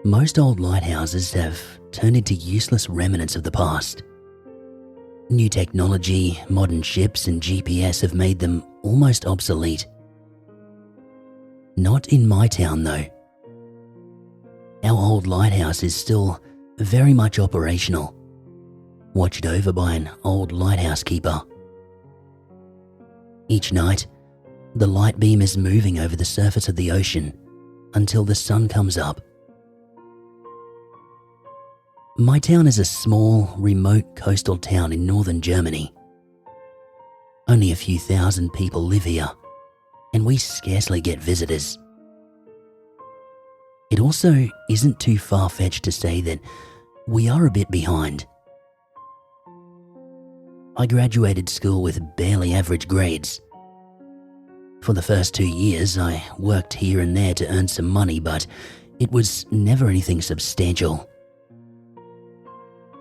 Most old lighthouses have turned into useless remnants of the past. New technology, modern ships and GPS have made them almost obsolete. Not in my town though. Our old lighthouse is still very much operational, watched over by an old lighthouse keeper. Each night, the light beam is moving over the surface of the ocean until the sun comes up. My town is a small, remote coastal town in northern Germany. Only a few thousand people live here, and we scarcely get visitors. It also isn't too far-fetched to say that we are a bit behind. I graduated school with barely average grades. For the first 2 years, I worked here and there to earn some money, but it was never anything substantial.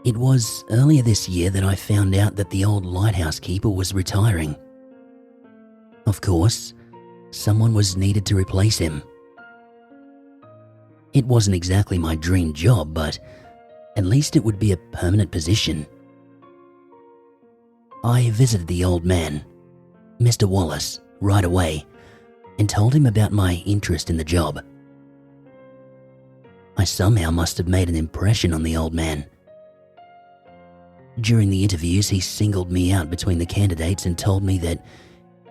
It was earlier this year that I found out that the old lighthouse keeper was retiring. Of course, someone was needed to replace him. It wasn't exactly my dream job, but at least it would be a permanent position. I visited the old man, Mr. Wallace, right away and told him about my interest in the job. I somehow must have made an impression on the old man. During the interviews, he singled me out between the candidates and told me that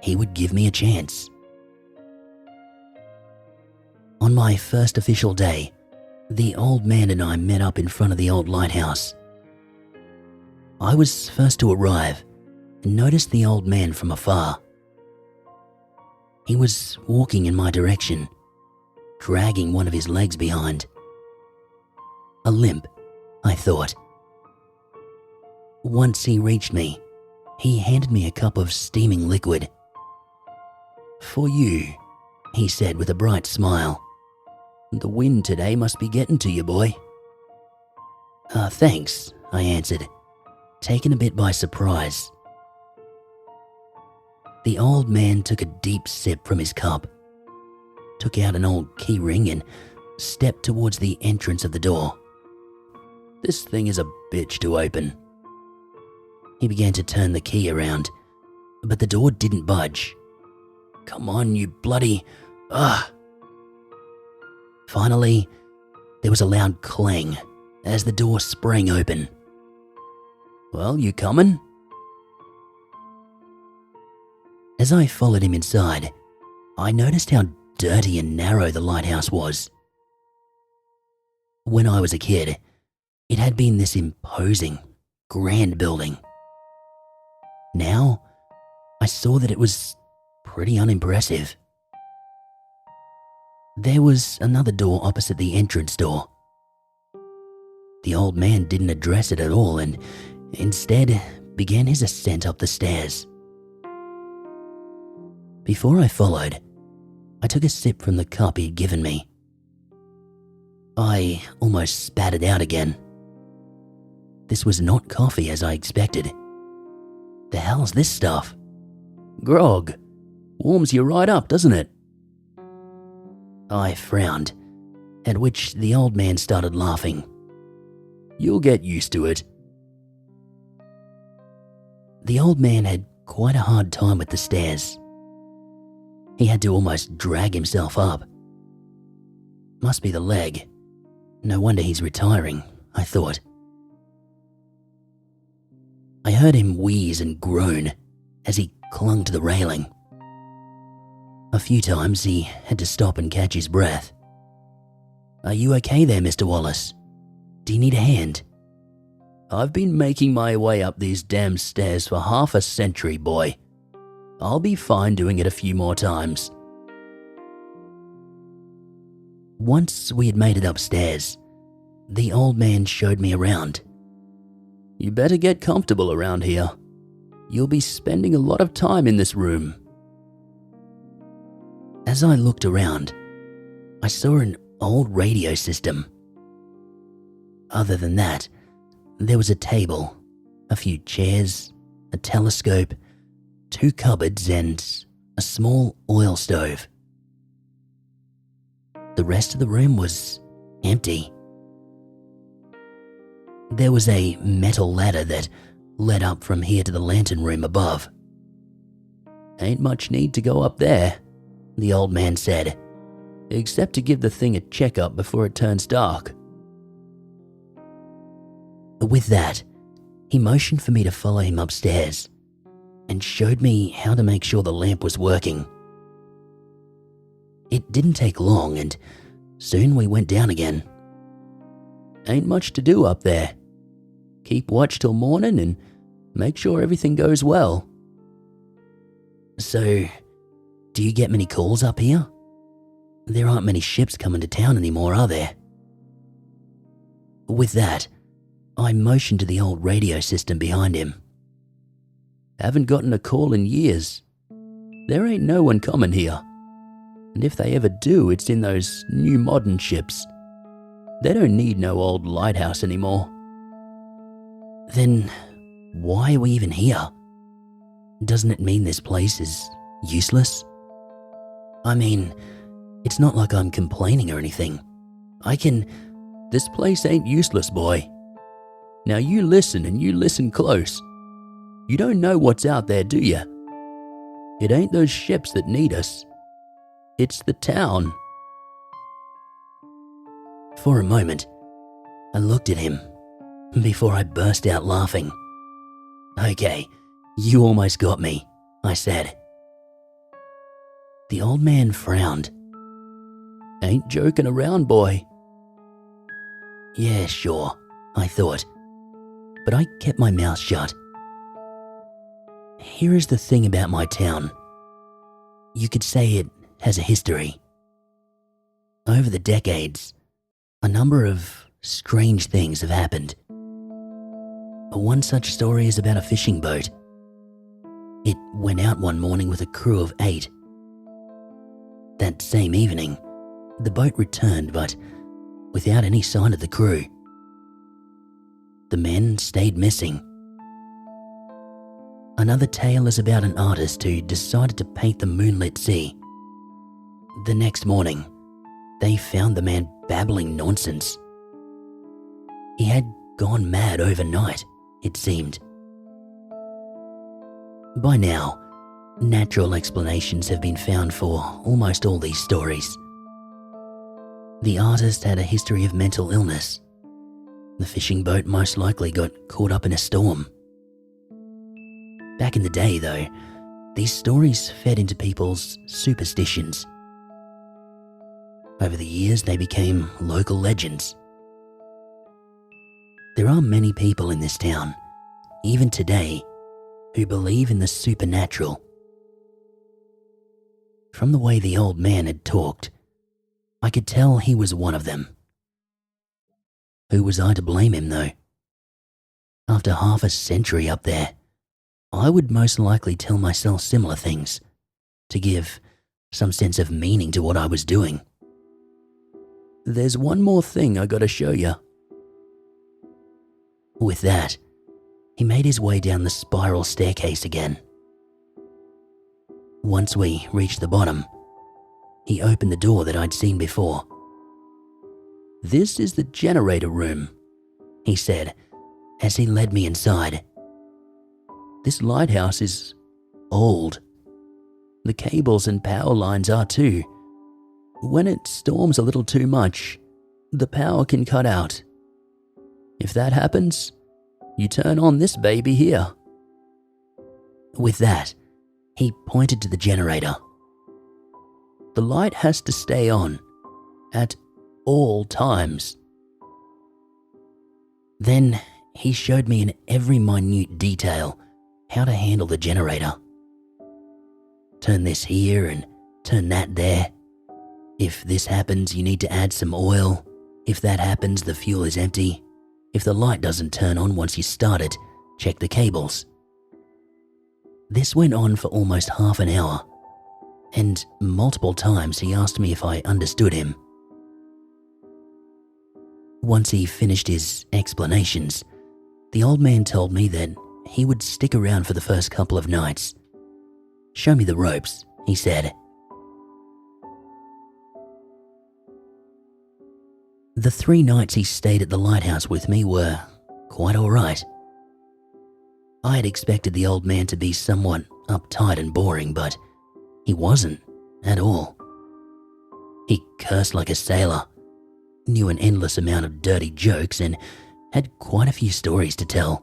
he would give me a chance. On my first official day, the old man and I met up in front of the old lighthouse. I was first to arrive and noticed the old man from afar. He was walking in my direction, dragging one of his legs behind. A limp, I thought. Once he reached me, he handed me a cup of steaming liquid. "For you," he said with a bright smile. "The wind today must be getting to you, boy." Thanks," I answered, taken a bit by surprise. The old man took a deep sip from his cup, took out an old key ring and stepped towards the entrance of the door. "This thing is a bitch to open." He began to turn the key around, but the door didn't budge. "Come on, you bloody... Ugh!" Finally, there was a loud clang as the door sprang open. "Well, you coming?" As I followed him inside, I noticed how dirty and narrow the lighthouse was. When I was a kid, it had been this imposing, grand building. Now, I saw that it was pretty unimpressive. There was another door opposite the entrance door. The old man didn't address it at all and instead began his ascent up the stairs. Before I followed, I took a sip from the cup he'd given me. I almost spat it out again. This was not coffee as I expected. The hell's this stuff? "Grog. Warms you right up, doesn't it?" I frowned, at which the old man started laughing. "You'll get used to it." The old man had quite a hard time with the stairs. He had to almost drag himself up. Must be the leg. No wonder he's retiring, I thought. I heard him wheeze and groan as he clung to the railing. A few times he had to stop and catch his breath. "Are you okay there, Mr. Wallace? Do you need a hand?" "I've been making my way up these damn stairs for half a century, boy. I'll be fine doing it a few more times." Once we had made it upstairs, the old man showed me around. "You better get comfortable around here. You'll be spending a lot of time in this room." As I looked around, I saw an old radio system. Other than that, there was a table, a few chairs, a telescope, 2 cupboards and a small oil stove. The rest of the room was empty. There was a metal ladder that led up from here to the lantern room above. "Ain't much need to go up there," the old man said, "except to give the thing a checkup before it turns dark." With that, he motioned for me to follow him upstairs and showed me how to make sure the lamp was working. It didn't take long, and soon we went down again. "Ain't much to do up there. Keep watch till morning and make sure everything goes well." "So, do you get many calls up here? There aren't many ships coming to town anymore, are there?" With that, I motioned to the old radio system behind him. "Haven't gotten a call in years. There ain't no one coming here. And if they ever do, it's in those new modern ships. They don't need no old lighthouse anymore." "Then why are we even here? Doesn't it mean this place is useless? I mean, it's not like I'm complaining or anything. This place ain't useless, boy. Now you listen, and you listen close. You don't know what's out there, do you? It ain't those ships that need us. It's the town." For a moment, I looked at him before I burst out laughing. "Okay, you almost got me," I said. The old man frowned. "Ain't joking around, boy." "Yeah, sure," I thought, but I kept my mouth shut. Here is the thing about my town. You could say it has a history. Over the decades, a number of strange things have happened. One such story is about a fishing boat. It went out one morning with a crew of 8. That same evening, the boat returned, but without any sign of the crew. The men stayed missing. Another tale is about an artist who decided to paint the moonlit sea. The next morning, they found the man babbling nonsense. He had gone mad overnight, it seemed. By now, natural explanations have been found for almost all these stories. The artist had a history of mental illness. The fishing boat most likely got caught up in a storm. Back in the day, though, these stories fed into people's superstitions. Over the years, they became local legends. There are many people in this town, even today, who believe in the supernatural. From the way the old man had talked, I could tell he was one of them. Who was I to blame him, though? After half a century up there, I would most likely tell myself similar things to give some sense of meaning to what I was doing. "There's one more thing I gotta show you." With that, he made his way down the spiral staircase again. Once we reached the bottom, he opened the door that I'd seen before. "This is the generator room," he said as he led me inside. "This lighthouse is old. The cables and power lines are too. When it storms a little too much, the power can cut out. If that happens, you turn on this baby here." With that, he pointed to the generator. "The light has to stay on at all times." Then he showed me in every minute detail how to handle the generator. Turn this here and turn that there. If this happens, you need to add some oil. If that happens, the fuel is empty. If the light doesn't turn on once you start it, check the cables. This went on for almost half an hour, and multiple times he asked me if I understood him. Once he finished his explanations, the old man told me that he would stick around for the first couple of nights. "Show me the ropes," he said. The 3 nights he stayed at the lighthouse with me were quite alright. I had expected the old man to be somewhat uptight and boring, but he wasn't at all. He cursed like a sailor, knew an endless amount of dirty jokes, and had quite a few stories to tell.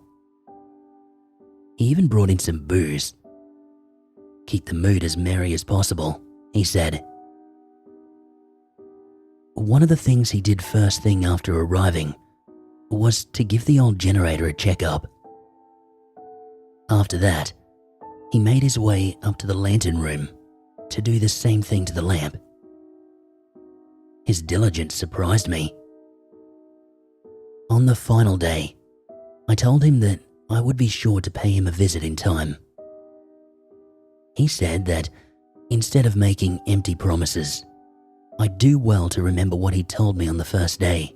He even brought in some booze. "Keep the mood as merry as possible," he said. One of the things he did first thing after arriving was to give the old generator a checkup. After that, he made his way up to the lantern room to do the same thing to the lamp. His diligence surprised me. On the final day, I told him that I would be sure to pay him a visit in time. He said that instead of making empty promises, I'd do well to remember what he told me on the first day.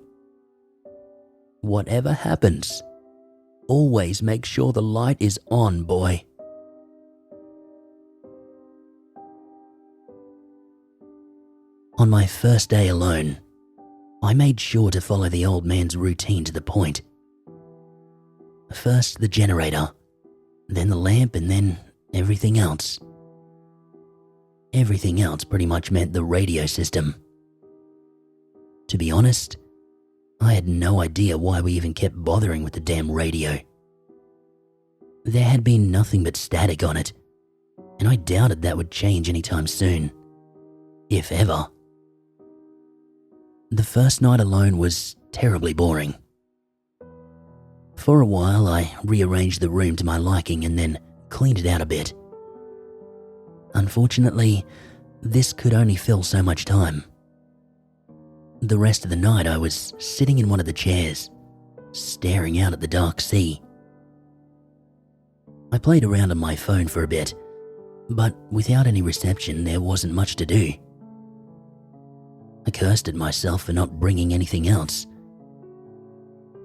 "Whatever happens, always make sure the light is on, boy." On my first day alone, I made sure to follow the old man's routine to the point. First the generator, then the lamp, and then everything else. Everything else pretty much meant the radio system. To be honest, I had no idea why we even kept bothering with the damn radio. There had been nothing but static on it, and I doubted that would change anytime soon, if ever. The first night alone was terribly boring. For a while, I rearranged the room to my liking and then cleaned it out a bit. Unfortunately, this could only fill so much time. The rest of the night, I was sitting in one of the chairs, staring out at the dark sea. I played around on my phone for a bit, but without any reception, there wasn't much to do. I cursed at myself for not bringing anything else.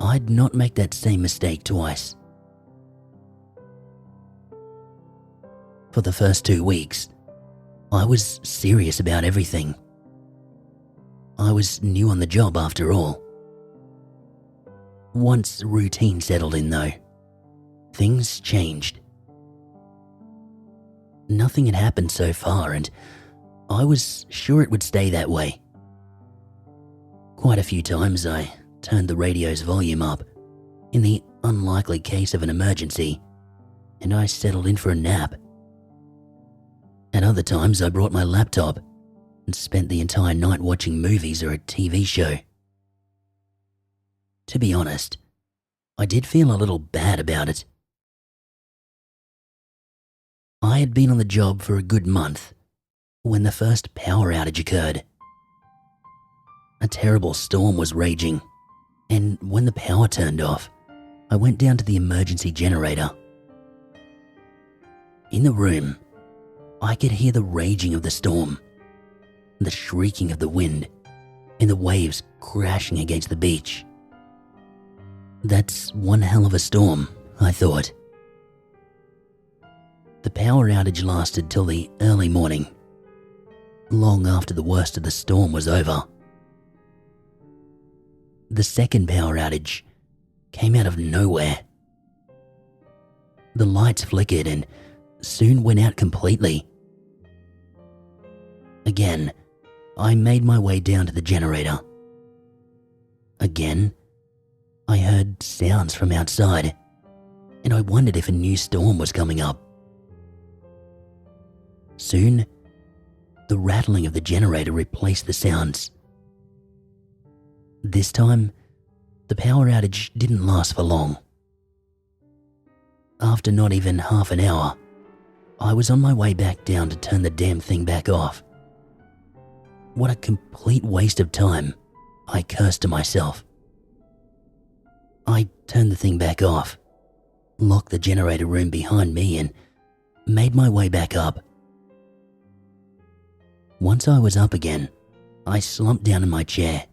I'd not make that same mistake twice. For the first 2 weeks, I was serious about everything. I was new on the job after all. Once routine settled in though, things changed. Nothing had happened so far, and I was sure it would stay that way. Quite a few times I turned the radio's volume up in the unlikely case of an emergency, and I settled in for a nap. At other times I brought my laptop and spent the entire night watching movies or a TV show. To be honest, I did feel a little bad about it. I had been on the job for a good month when the first power outage occurred. A terrible storm was raging, and when the power turned off, I went down to the emergency generator. In the room, I could hear the raging of the storm, the shrieking of the wind, and the waves crashing against the beach. That's one hell of a storm, I thought. The power outage lasted till the early morning, long after the worst of the storm was over. The second power outage came out of nowhere. The lights flickered and soon went out completely. Again, I made my way down to the generator. Again, I heard sounds from outside, and I wondered if a new storm was coming up. Soon, the rattling of the generator replaced the sounds. This time, the power outage didn't last for long. After not even half an hour, I was on my way back down to turn the damn thing back off. What a complete waste of time, I cursed to myself. I turned the thing back off, locked the generator room behind me, and made my way back up. Once I was up again, I slumped down in my chair.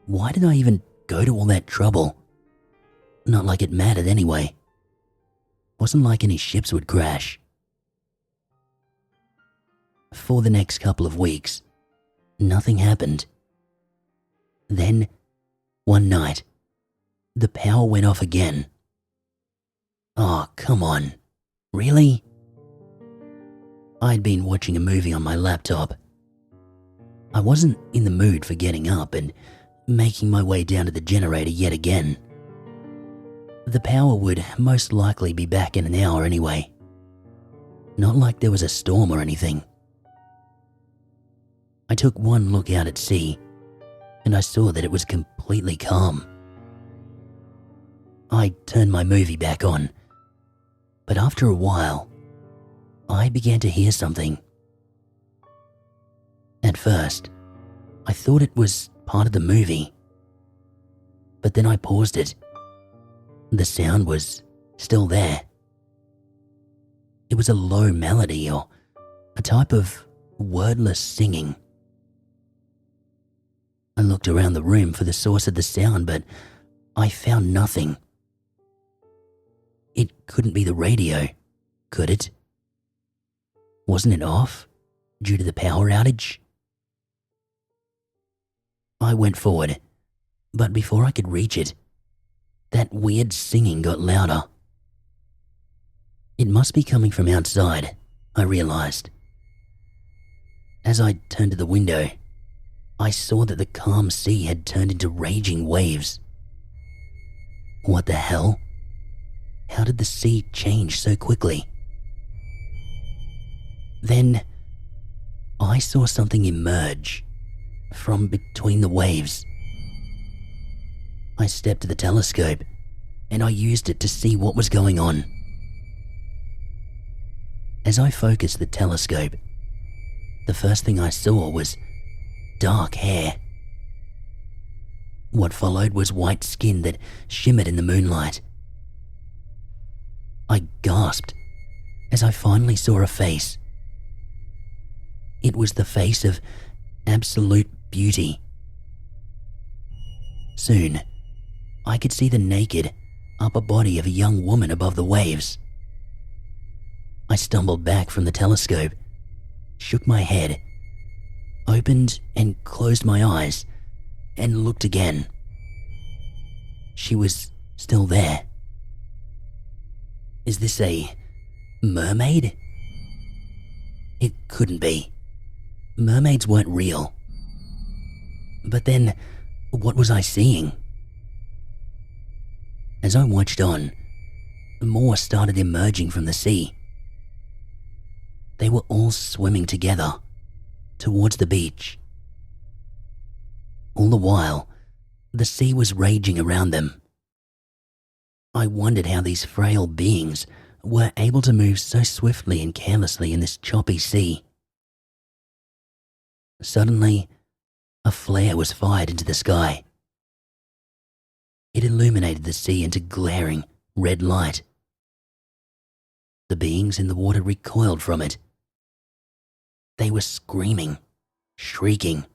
Why did I even go to all that trouble? Not like it mattered anyway. Wasn't like any ships would crash. For the next couple of weeks, nothing happened. Then, one night, the power went off again. Oh, come on. Really? I'd been watching a movie on my laptop. I wasn't in the mood for getting up and making my way down to the generator yet again. The power would most likely be back in an hour anyway. Not like there was a storm or anything. I took one look out at sea, and I saw that it was completely calm. I turned my movie back on, but after a while, I began to hear something. At first, I thought it was part of the movie, but then I paused it. The sound was still there. It was a low melody or a type of wordless singing. I looked around the room for the source of the sound, but I found nothing. It couldn't be the radio, could it? Wasn't it off due to the power outage? I went forward, but before I could reach it, that weird singing got louder. It must be coming from outside, I realized. As I turned to the window, I saw that the calm sea had turned into raging waves. What the hell? How did the sea change so quickly? Then, I saw something emerge from between the waves. I stepped to the telescope and I used it to see what was going on. As I focused the telescope, the first thing I saw was dark hair. What followed was white skin that shimmered in the moonlight. I gasped as I finally saw a face. It was the face of absolute beauty. Soon, I could see the naked, upper body of a young woman above the waves. I stumbled back from the telescope, shook my head, opened and closed my eyes, and looked again. She was still there. Is this a mermaid? It couldn't be. Mermaids weren't real. But then, what was I seeing? As I watched on, more started emerging from the sea. They were all swimming together, towards the beach. All the while, the sea was raging around them. I wondered how these frail beings were able to move so swiftly and carelessly in this choppy sea. Suddenly, a flare was fired into the sky. It illuminated the sea into glaring red light. The beings in the water recoiled from it. They were screaming, shrieking,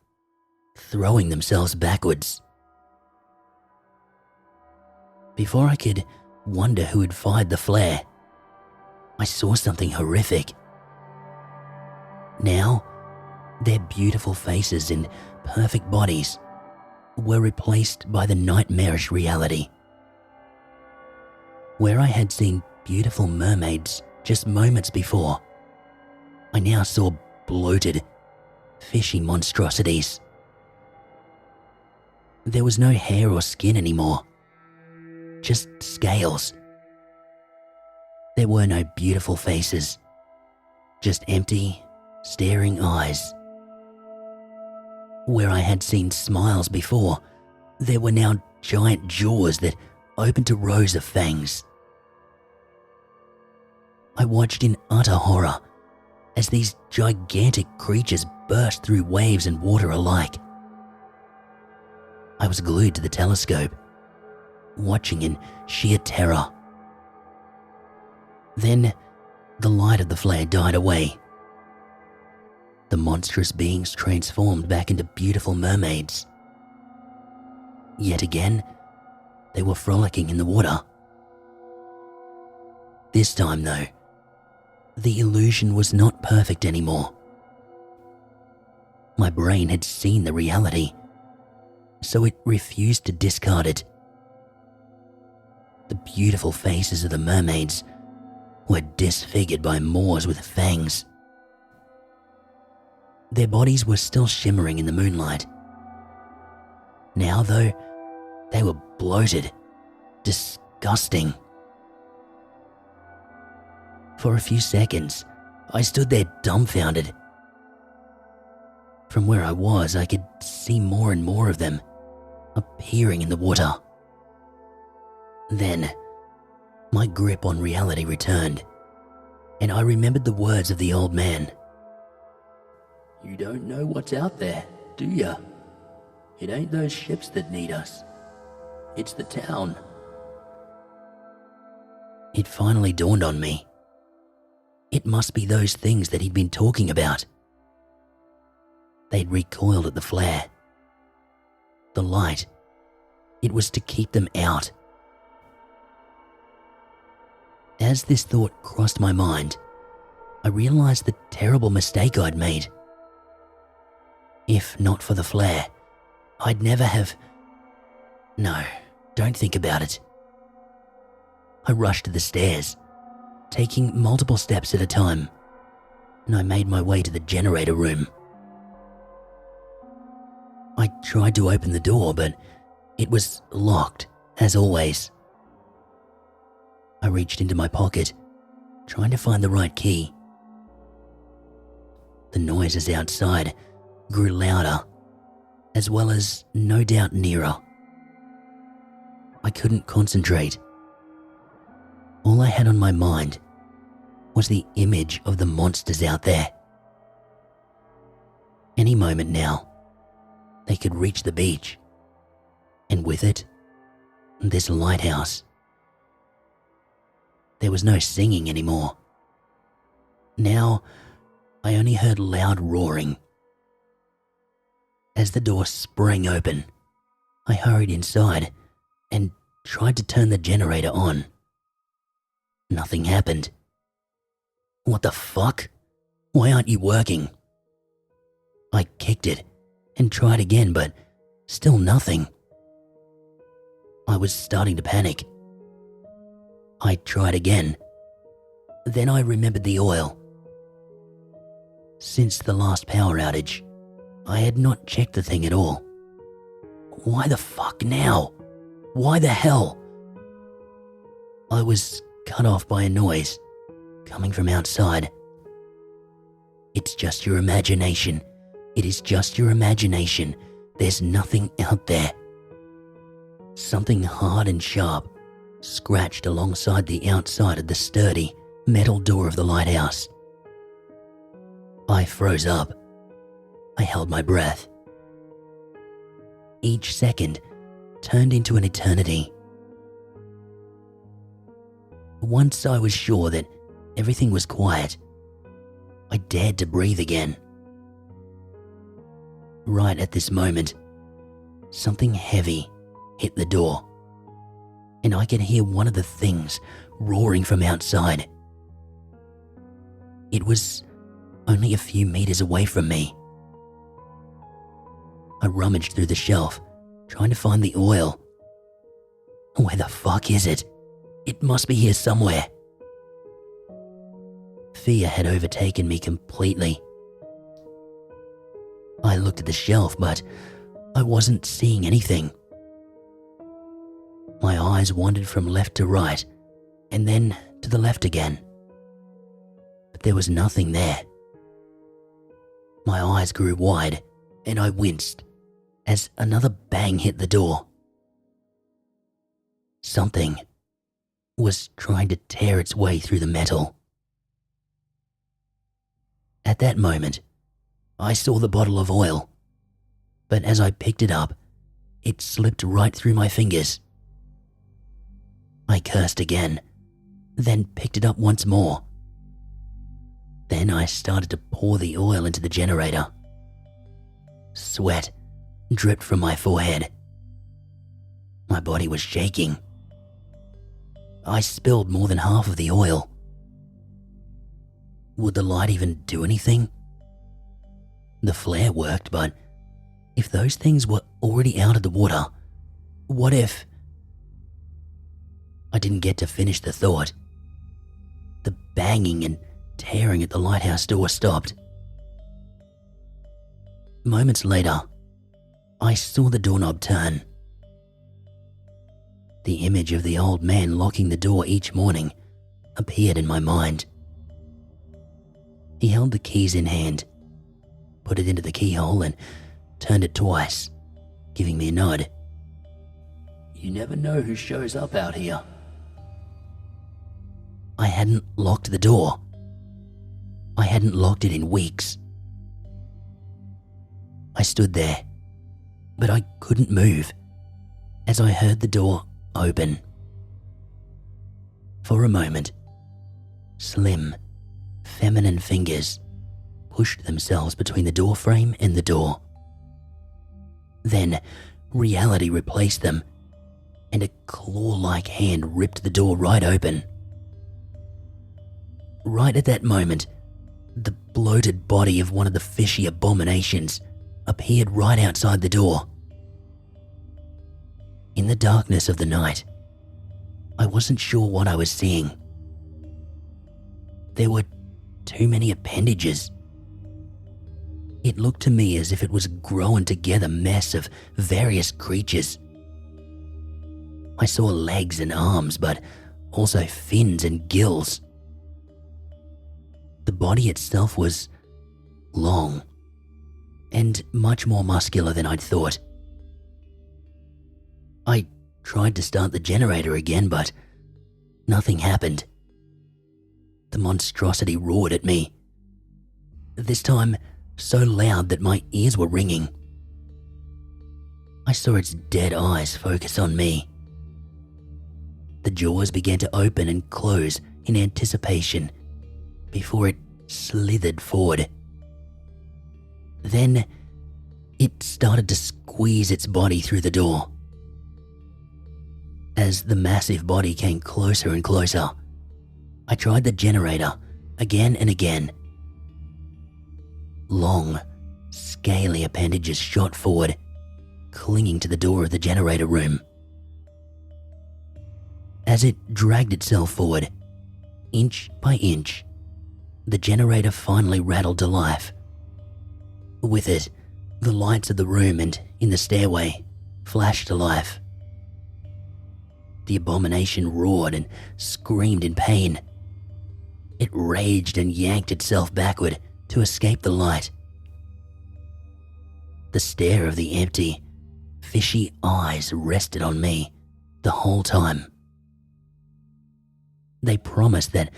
throwing themselves backwards. Before I could wonder who had fired the flare, I saw something horrific. Now, their beautiful faces and perfect bodies were replaced by the nightmarish reality. Where I had seen beautiful mermaids just moments before, I now saw bloated, fishy monstrosities. There was no hair or skin anymore, just scales. There were no beautiful faces, just empty, staring eyes. Where I had seen smiles before, there were now giant jaws that opened to rows of fangs. I watched in utter horror as these gigantic creatures burst through waves and water alike. I was glued to the telescope, watching in sheer terror. Then, the light of the flare died away. The monstrous beings transformed back into beautiful mermaids. Yet again, they were frolicking in the water. This time, though, the illusion was not perfect anymore. My brain had seen the reality, so it refused to discard it. The beautiful faces of the mermaids were disfigured by Moors with fangs. Their bodies were still shimmering in the moonlight. Now, though, they were bloated, disgusting. For a few seconds, I stood there dumbfounded. From where I was, I could see more and more of them appearing in the water. Then, my grip on reality returned, and I remembered the words of the old man. "You don't know what's out there, do ya? It ain't those ships that need us. It's the town." It finally dawned on me. It must be those things that he'd been talking about. They'd recoiled at the flare. The light, it was to keep them out. As this thought crossed my mind, I realized the terrible mistake I'd made. If not for the flare, I'd never have... No, don't think about it. I rushed to the stairs, taking multiple steps at a time, and I made my way to the generator room. I tried to open the door, but it was locked, as always. I reached into my pocket, trying to find the right key. The noises outside grew louder, as well as no doubt nearer. I couldn't concentrate. All I had on my mind was the image of the monsters out there. Any moment now, they could reach the beach, and with it, this lighthouse. There was no singing anymore. Now, I only heard loud roaring. As the door sprang open, I hurried inside and tried to turn the generator on. Nothing happened. What the fuck? Why aren't you working? I kicked it and tried again, but still nothing. I was starting to panic. I tried again. Then I remembered the oil. Since the last power outage, I had not checked the thing at all. Why the fuck now? Why the hell? I was cut off by a noise coming from outside. It's just your imagination. It is just your imagination. There's nothing out there. Something hard and sharp scratched alongside the outside of the sturdy metal door of the lighthouse. I froze up. I held my breath. Each second turned into an eternity. Once I was sure that everything was quiet, I dared to breathe again. Right at this moment, something heavy hit the door, and I could hear one of the things roaring from outside. It was only a few meters away from me. I rummaged through the shelf, trying to find the oil. Where the fuck is it? It must be here somewhere. Fear had overtaken me completely. I looked at the shelf, but I wasn't seeing anything. My eyes wandered from left to right, and then to the left again. But there was nothing there. My eyes grew wide, and I winced as another bang hit the door. Something was trying to tear its way through the metal. At that moment, I saw the bottle of oil, but as I picked it up, it slipped right through my fingers. I cursed again, then picked it up once more. Then I started to pour the oil into the generator. Sweat dripped from my forehead. My body was shaking. I spilled more than half of the oil. Would the light even do anything? The flare worked, but if those things were already out of the water, what if... I didn't get to finish the thought. The banging and tearing at the lighthouse door stopped. Moments later, I saw the doorknob turn. The image of the old man locking the door each morning appeared in my mind. He held the keys in hand, put it into the keyhole and turned it twice, giving me a nod. "You never know who shows up out here." I hadn't locked the door. I hadn't locked it in weeks. I stood there, but I couldn't move as I heard the door open. For a moment, slim, feminine fingers pushed themselves between the door frame and the door. Then, reality replaced them, and a claw-like hand ripped the door right open. Right at that moment, the bloated body of one of the fishy abominations appeared right outside the door. In the darkness of the night, I wasn't sure what I was seeing. There were too many appendages. It looked to me as if it was a grown together mess of various creatures. I saw legs and arms, but also fins and gills. The body itself was long and much more muscular than I'd thought. I tried to start the generator again, but nothing happened. The monstrosity roared at me, this time so loud that my ears were ringing. I saw its dead eyes focus on me. The jaws began to open and close in anticipation before it slithered forward. Then it started to squeeze its body through the door. As the massive body came closer and closer, I tried the generator again and again. Long, scaly appendages shot forward, clinging to the door of the generator room. As it dragged itself forward, inch by inch, the generator finally rattled to life. With it, the lights of the room and in the stairway flashed to life. The abomination roared and screamed in pain. It raged and yanked itself backward to escape the light. The stare of the empty, fishy eyes rested on me the whole time. They promised that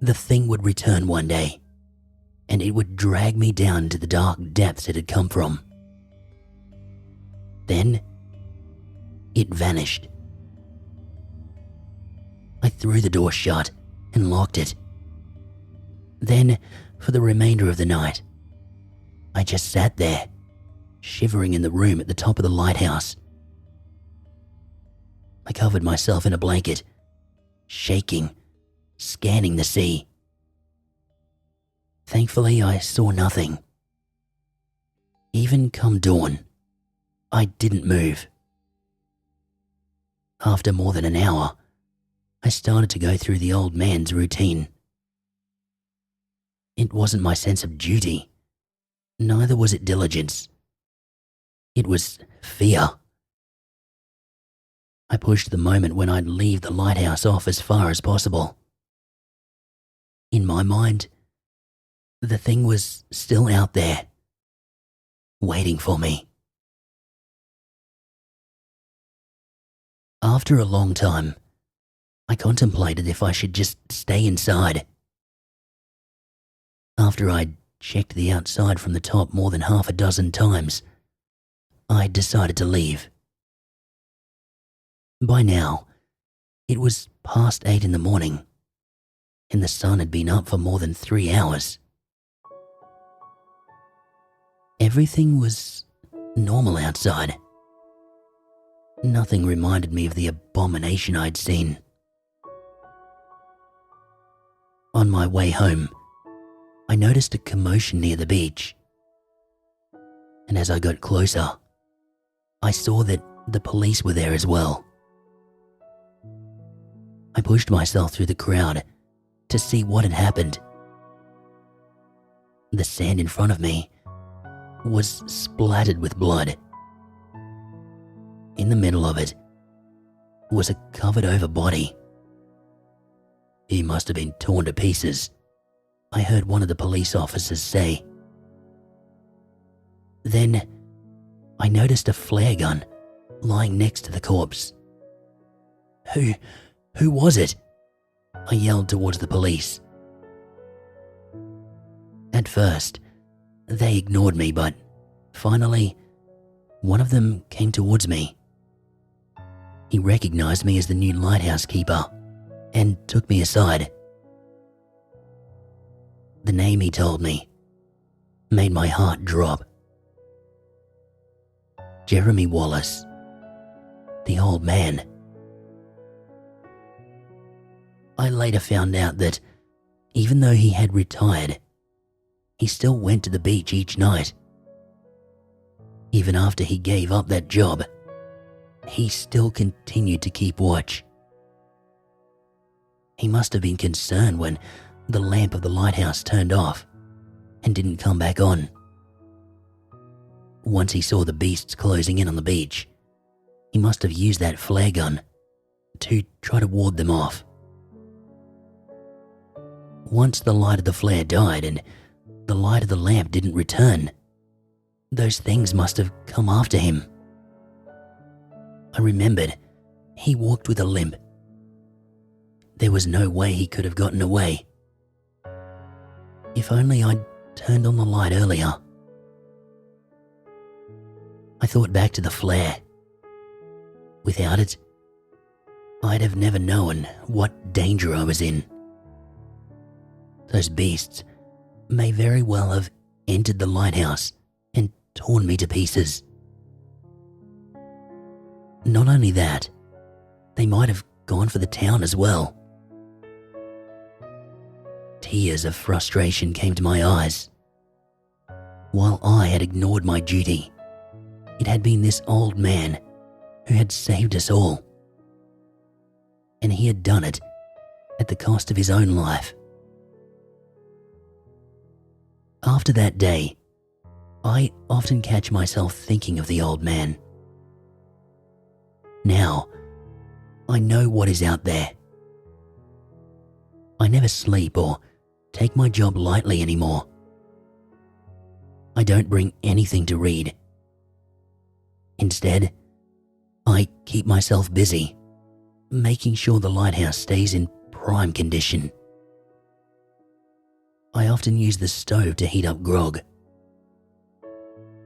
the thing would return one day, and it would drag me down to the dark depths it had come from. Then, it vanished. I threw the door shut and locked it. Then, for the remainder of the night, I just sat there, shivering in the room at the top of the lighthouse. I covered myself in a blanket, shaking, scanning the sea. Thankfully, I saw nothing. Even come dawn, I didn't move. After more than an hour, I started to go through the old man's routine. It wasn't my sense of duty, neither was it diligence. It was fear. I pushed the moment when I'd leave the lighthouse off as far as possible. In my mind, the thing was still out there, waiting for me. After a long time, I contemplated if I should just stay inside. After I'd checked the outside from the top more than half a dozen times, I decided to leave. By now, it was past 8 in the morning, and the sun had been up for more than 3 hours. Everything was normal outside. Nothing reminded me of the abomination I'd seen. On my way home, I noticed a commotion near the beach. And as I got closer, I saw that the police were there as well. I pushed myself through the crowd to see what had happened. The sand in front of me was splattered with blood. In the middle of it was a covered-over body. He must have been torn to pieces, I heard one of the police officers say. Then I noticed a flare gun lying next to the corpse. Who was it? I yelled towards the police. At first, they ignored me, but finally, one of them came towards me. He recognized me as the new lighthouse keeper and took me aside. The name he told me made my heart drop. Jeremy Wallace, the old man. I later found out that even though he had retired, he still went to the beach each night. Even after he gave up that job, he still continued to keep watch. He must have been concerned when the lamp of the lighthouse turned off and didn't come back on. Once he saw the beasts closing in on the beach, he must have used that flare gun to try to ward them off. Once the light of the flare died and the light of the lamp didn't return, those things must have come after him. I remembered he walked with a limp. There was no way he could have gotten away. If only I'd turned on the light earlier. I thought back to the flare. Without it, I'd have never known what danger I was in. Those beasts may very well have entered the lighthouse and torn me to pieces. Not only that, they might have gone for the town as well. Tears of frustration came to my eyes. While I had ignored my duty, it had been this old man who had saved us all. And he had done it at the cost of his own life. After that day, I often catch myself thinking of the old man. Now, I know what is out there. I never sleep or take my job lightly anymore. I don't bring anything to read. Instead, I keep myself busy, making sure the lighthouse stays in prime condition. I often use the stove to heat up grog.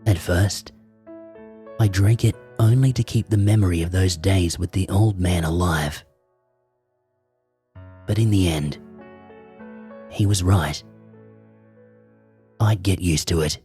At first, I drank it only to keep the memory of those days with the old man alive. But in the end, he was right. I'd get used to it.